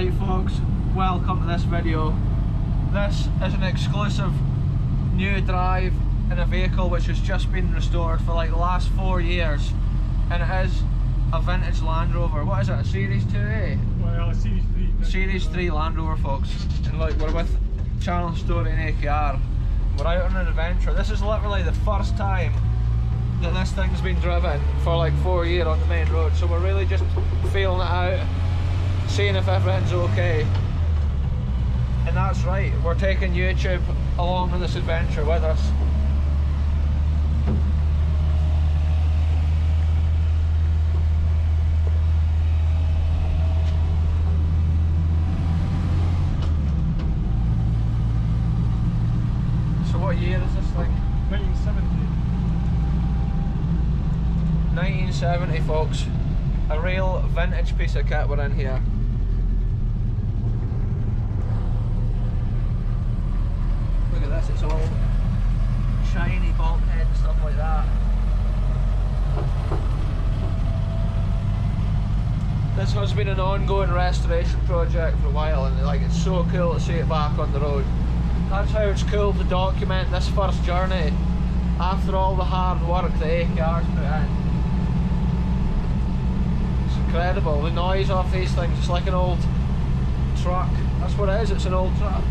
Right folks, welcome to this video. This is an exclusive new drive in a vehicle which has just been restored for like the last 4 years, and it is a vintage Land Rover. What is it, a Series 2A? Well, Series 3. Series 3 Land Rover folks, and like we're with Channel Story and AKR. We're out on an adventure. This is literally the first time that this thing's been driven for like 4 years on the main road, so we're really just feeling it out, seeing if everything's okay. And that's right, we're taking YouTube along on this adventure with us. So what year is this thing? 1970. 1970 folks. A real vintage piece of kit we're in here. Look at this, it's all shiny bulkhead and stuff like that. This has been an ongoing restoration project for a while, and like it's so cool to see it back on the road. That's how it's cool to document this first journey after all the hard work that AKR's put in. Incredible, the noise off these things, it's like an old truck. That's what it is, it's an old truck.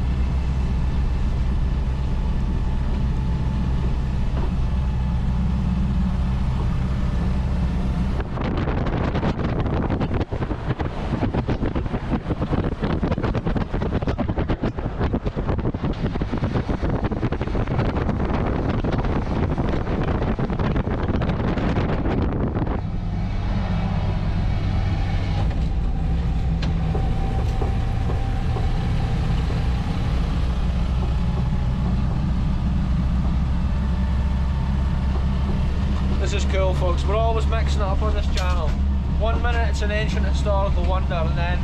This is cool folks, we're always mixing it up on this channel. 1 minute it's an ancient historical wonder, and then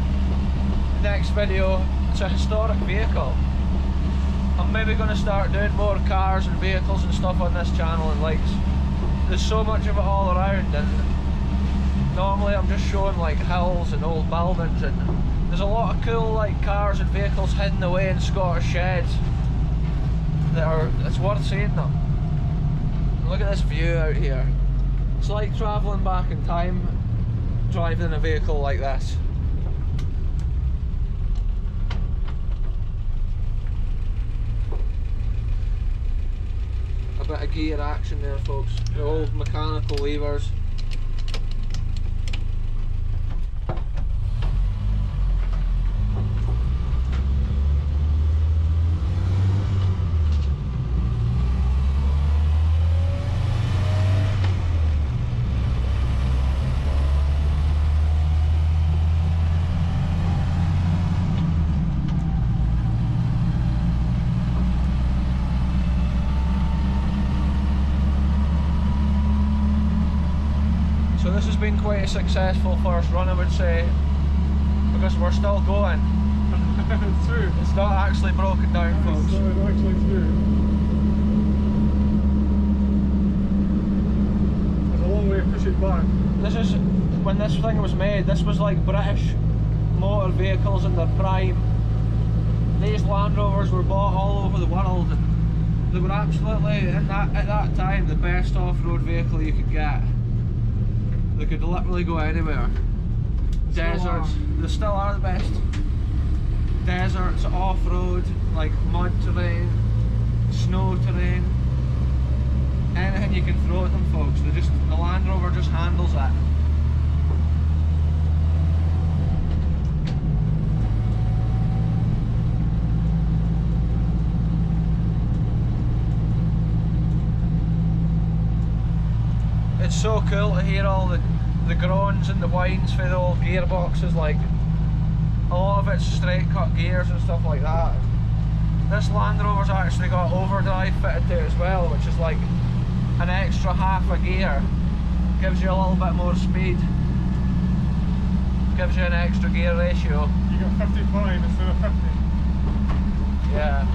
the next video it's a historic vehicle. I'm maybe going to start doing more cars and vehicles and stuff on this channel, and like there's so much of it all around, and normally I'm just showing like hills and old buildings, and there's a lot of cool like cars and vehicles hidden away in Scottish sheds that are, it's worth seeing them. Look at this view out here. It's like travelling back in time, driving a vehicle like this. A bit of gear action there folks, the old mechanical levers. So this has been quite a successful first run, I would say, because we're still going. It's through. It's not actually broken down, folks. It's not actually through. There's a long way to push it back. This is, when this thing was made, this was like British motor vehicles in their prime. These Land Rovers were bought all over the world, and they were absolutely, at that time, the best off-road vehicle you could get. They could literally go anywhere. Deserts, they still are the best. Deserts, off-road, like mud terrain, snow terrain, anything you can throw at them folks. The Land Rover just handles it. It's so cool to hear all the groans and the whines for the old gearboxes. Like a lot of it's straight cut gears and stuff like that. This Land Rover's actually got overdrive fitted to it as well, which is like an extra half a gear. Gives you a little bit more speed. Gives you an extra gear ratio. You got 55 instead of 50. Yeah.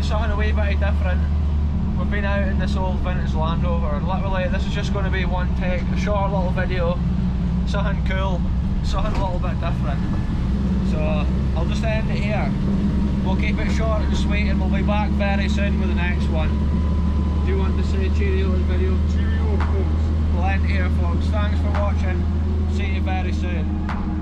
something a wee bit different. We've been out in this old vintage Land Rover, and literally this is just going to be one take, a short little video, something cool, something a little bit different. So I'll just end it here. We'll keep it short and sweet, and we'll be back very soon with the next one. Do you want to say cheerio to the video? Cheerio, folks. We'll end it here, folks. Thanks for watching. See you very soon.